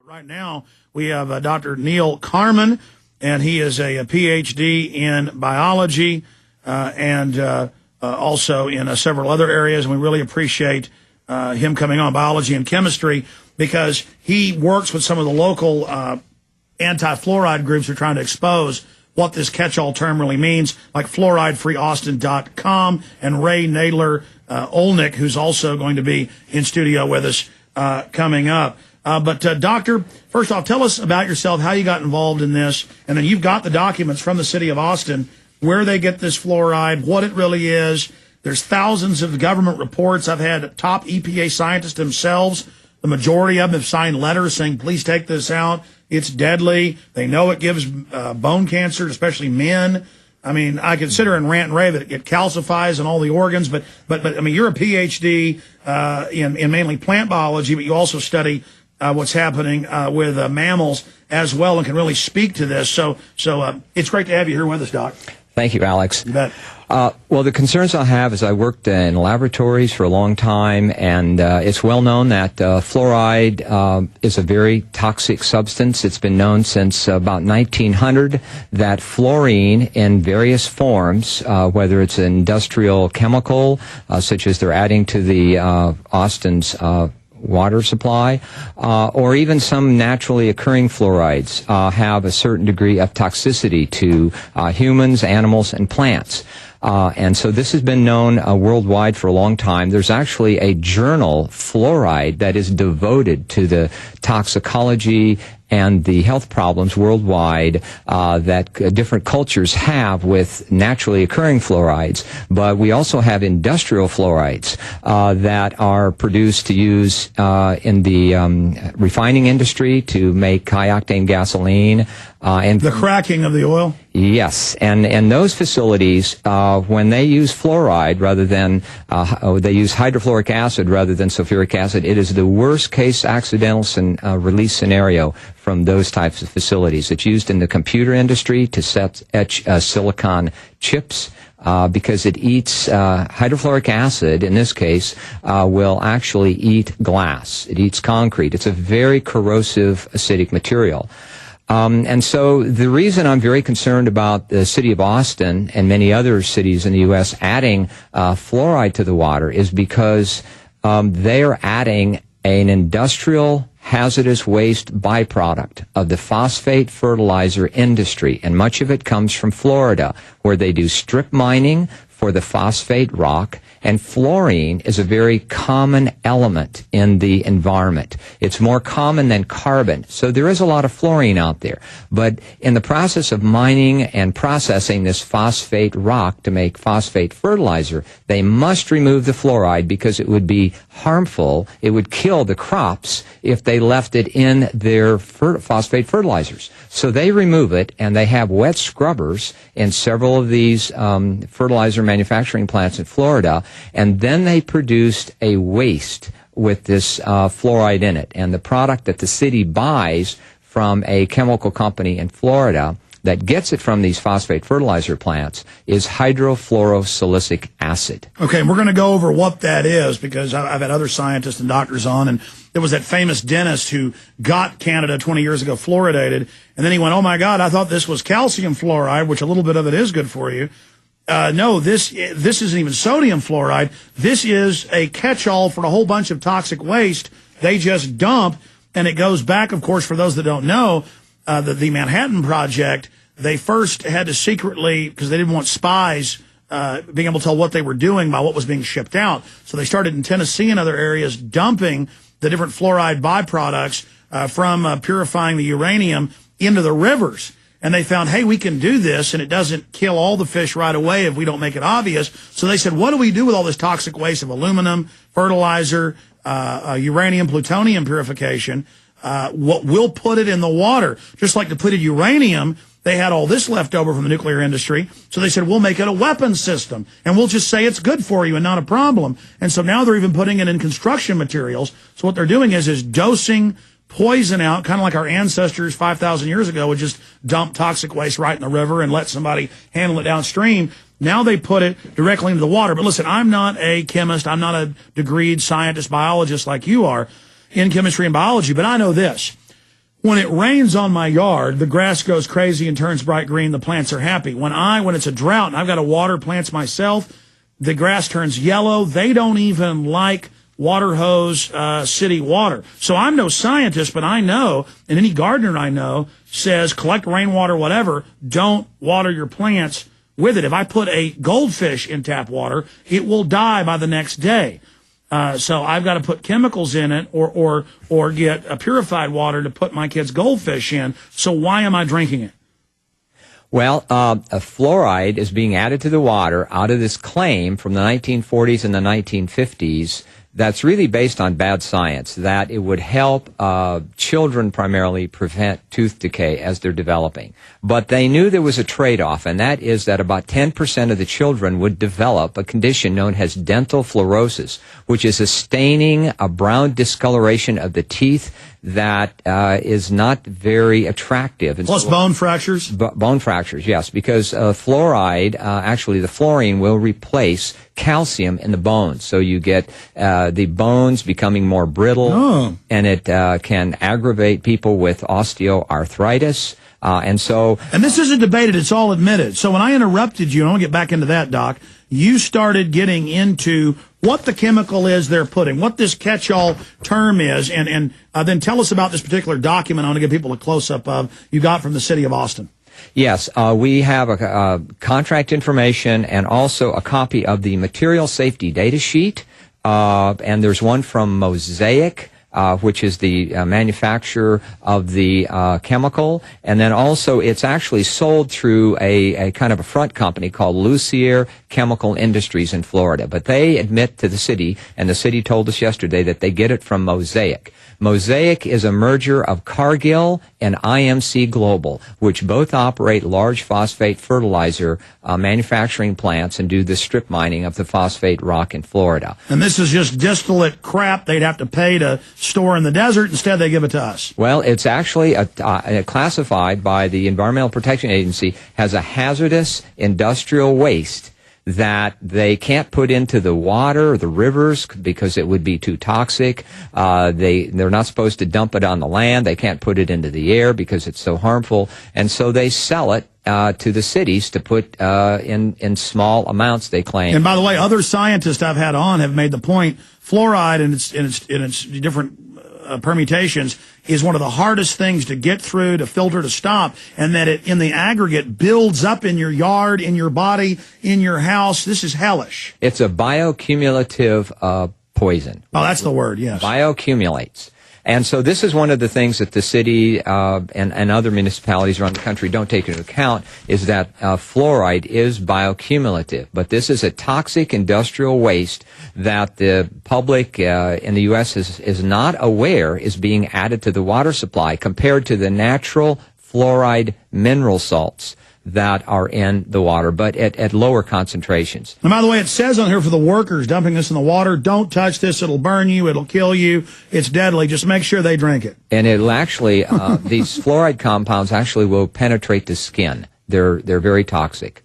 Right now, we have Dr. Neil Carman, and he is a PhD in biology and also in several other areas. And we really appreciate him coming on, biology and chemistry, because he works with some of the local anti-fluoride groups who are trying to expose what this catch-all term really means, like fluoridefreeaustin.com, and Ray Nadler-Olnick, who's also going to be in studio with us coming up. But Doctor, first off, tell us about yourself, how you got involved in this, and then you've got the documents from the city of Austin, where they get this fluoride, what it really is. There's thousands of government reports. I've had top EPA scientists themselves. The majority of them have signed letters saying, please take this out. It's deadly. They know it gives bone cancer, especially men. I mean, I could sit here and rant and rave that it calcifies in all the organs, but I mean, you're a PhD in mainly plant biology, but you also study what's happening with mammals as well, and can really speak to this. So it's great to have you here with us, Doc. Thank you, Alex. You bet. Well, the concerns I have is I worked in laboratories for a long time, and it's well known that fluoride is a very toxic substance. It's been known since about 1900 that fluorine in various forms, whether it's an industrial chemical, such as they're adding to the Austin's water supply, or even some naturally occurring fluorides have a certain degree of toxicity to humans, animals, and plants. And so this has been known worldwide for a long time. There's actually a journal, Fluoride, that is devoted to the toxicology and the health problems worldwide that different cultures have with naturally occurring fluorides. But we also have industrial fluorides that are produced to use in the refining industry to make high-octane gasoline. And the cracking of the oil? Yes, and those facilities, when they use fluoride rather than, they use hydrofluoric acid rather than sulfuric acid, it is the worst case accidental release scenario from those types of facilities. It's used in the computer industry to etch silicon chips. Because it eats hydrofluoric acid, in this case, will actually eat glass. It eats concrete. It's a very corrosive acidic material. And so the reason I'm very concerned about the city of Austin and many other cities in the U.S. adding fluoride to the water is because they are adding an industrial hazardous waste byproduct of the phosphate fertilizer industry, and much of it comes from Florida, where they do strip mining for the phosphate rock, and fluorine is a very common element in the environment. It's more common than carbon, so there is a lot of fluorine out there. But in the process of mining and processing this phosphate rock to make phosphate fertilizer, they must remove the fluoride because it would be harmful. It would kill the crops if they left it in their phosphate fertilizers. So they remove it, and they have wet scrubbers in several of these fertilizer manufacturing plants in Florida, and then they produced a waste with this fluoride in it. And the product that the city buys from a chemical company in Florida that gets it from these phosphate fertilizer plants is hydrofluorosilicic acid. Okay, and we're going to go over what that is, because I've had other scientists and doctors on, and there was that famous dentist who got Canada 20 years ago fluoridated, and then he went, oh my God, I thought this was calcium fluoride, which a little bit of it is good for you. No, this isn't even sodium fluoride. This is a catch-all for a whole bunch of toxic waste they just dump, and it goes back, of course, for those that don't know, the Manhattan Project, they first had to secretly, because they didn't want spies being able to tell what they were doing by what was being shipped out. So they started in Tennessee and other areas dumping the different fluoride byproducts from purifying the uranium into the rivers. And they found, hey, we can do this, and it doesn't kill all the fish right away if we don't make it obvious. So they said, what do we do with all this toxic waste of aluminum, fertilizer, uranium, plutonium purification? We'll put it in the water. Just like depleted uranium, they had all this left over from the nuclear industry. So they said, we'll make it a weapons system, and we'll just say it's good for you and not a problem. And so now they're even putting it in construction materials. So what they're doing is dosing poison out, kind of like our ancestors 5,000 years ago would just dump toxic waste right in the river and let somebody handle it downstream. Now they put it directly into the water. But listen, I'm not a chemist. I'm not a degreed scientist, biologist like you are in chemistry and biology, but I know this. When it rains on my yard, the grass goes crazy and turns bright green. The plants are happy. When it's a drought and I've got to water plants myself, the grass turns yellow. They don't even like water hose city water. So I'm no scientist, but I know, and any gardener I know says collect rainwater, whatever, don't water your plants with it. If I put a goldfish in tap water, it will die by the next day. So I've got to put chemicals in it or get a purified water to put my kids' goldfish in. So why am I drinking it? Well, a fluoride is being added to the water out of this claim from the 1940s and the 1950s that's really based on bad science, that it would help children primarily prevent tooth decay as they're developing. But they knew there was a trade-off, and that is that about 10% of the children would develop a condition known as dental fluorosis, which is a staining, a brown discoloration of the teeth that is not very attractive. And plus bone fractures? Bone fractures, yes, because fluoride, actually the fluorine will replace calcium in the bones. So you get the bones becoming more brittle, and it can aggravate people with osteoarthritis. And this isn't debated, it's all admitted. So when I interrupted you, and I want to get back into that, Doc, you started getting into what the chemical is they're putting, what this catch-all term is, and then tell us about this particular document I want to give people a close-up of you got from the city of Austin. Yes, we have a contract information and also a copy of the material safety data sheet, and there's one from Mosaic, which is the manufacturer of the chemical, and then also it's actually sold through a kind of a front company called Lucier Chemical Industries in Florida. But they admit to the city, and the city told us yesterday that they get it from Mosaic. Mosaic is a merger of Cargill and IMC Global, which both operate large phosphate fertilizer manufacturing plants and do the strip mining of the phosphate rock in Florida. And this is just distillate crap they'd have to pay to store in the desert. Instead, they give it to us. Well, it's actually classified by the Environmental Protection Agency as a hazardous industrial waste that they can't put into the water or the rivers because it would be too toxic. They're not supposed to dump it on the land. They can't put it into the air because it's so harmful. And so they sell it to the cities to put in small amounts, they claim. And by the way, other scientists I've had on have made the point, fluoride in its different permutations is one of the hardest things to get through, to filter, to stop, and that it, in the aggregate, builds up in your yard, in your body, in your house. This is hellish. It's a bioaccumulative poison. Oh, that's the word, yes. Bioaccumulates. And so this is one of the things that the city and other municipalities around the country don't take into account, is that fluoride is bioaccumulative. But this is a toxic industrial waste that the public in the U.S. is not aware is being added to the water supply compared to the natural fluoride mineral salts that are in the water, but at lower concentrations. And by the way, it says on here for the workers dumping this in the water, don't touch this, it'll burn you, it'll kill you, it's deadly, just make sure they drink it. And it'll actually, these fluoride compounds actually will penetrate the skin. They're very toxic.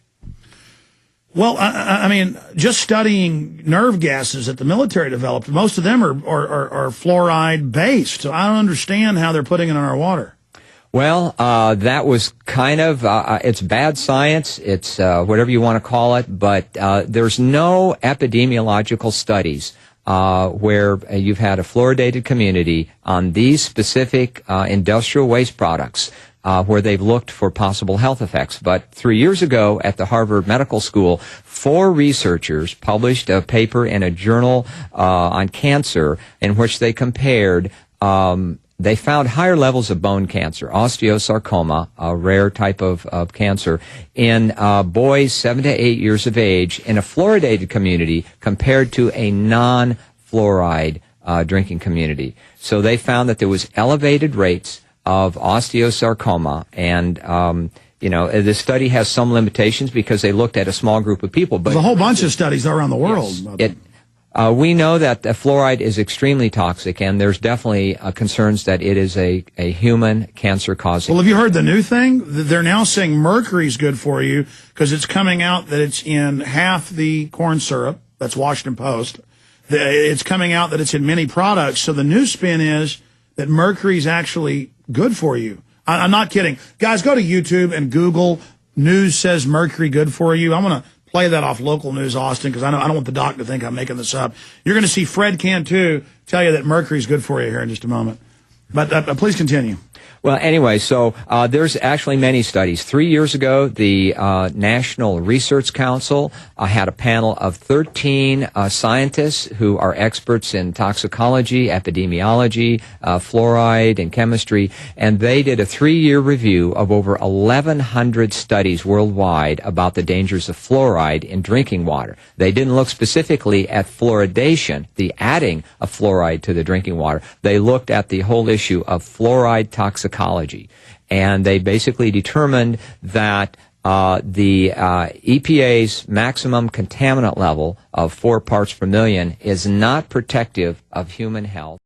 Well, I mean, just studying nerve gases that the military developed, most of them are fluoride-based, so I don't understand how they're putting it in our water. Well, that was kind of, it's bad science, it's whatever you want to call it, but there's no epidemiological studies where you've had a fluoridated community on these specific industrial waste products where they've looked for possible health effects. But 3 years ago at the Harvard Medical School, 4 researchers published a paper in a journal on cancer in which they compared they found higher levels of bone cancer, osteosarcoma, a rare type of cancer, in boys 7 to 8 years of age in a fluoridated community compared to a non-fluoride drinking community. So they found that there was elevated rates of osteosarcoma, and the study has some limitations because they looked at a small group of people. But there's a whole bunch of studies around the world. Yes, we know that fluoride is extremely toxic, and there's definitely concerns that it is a human cancer-causing. Well, have you heard the new thing? They're now saying mercury's good for you because it's coming out that it's in half the corn syrup. That's Washington Post. It's coming out that it's in many products. So the new spin is that mercury's actually good for you. I'm not kidding. Guys, go to YouTube and Google news says mercury good for you. I'm going to play that off local news, Austin, because I don't want the doc to think I'm making this up. You're going to see Fred Cantu tell you that mercury is good for you here in just a moment. But please continue. Well, anyway, so there's actually many studies. 3 years ago, the National Research Council had a panel of 13 scientists who are experts in toxicology, epidemiology, fluoride, and chemistry, and they did a 3-year review of over 1,100 studies worldwide about the dangers of fluoride in drinking water. They didn't look specifically at fluoridation, the adding of fluoride to the drinking water. They looked at the whole issue of fluoride toxicology. And they basically determined that the EPA's maximum contaminant level of 4 parts per million is not protective of human health.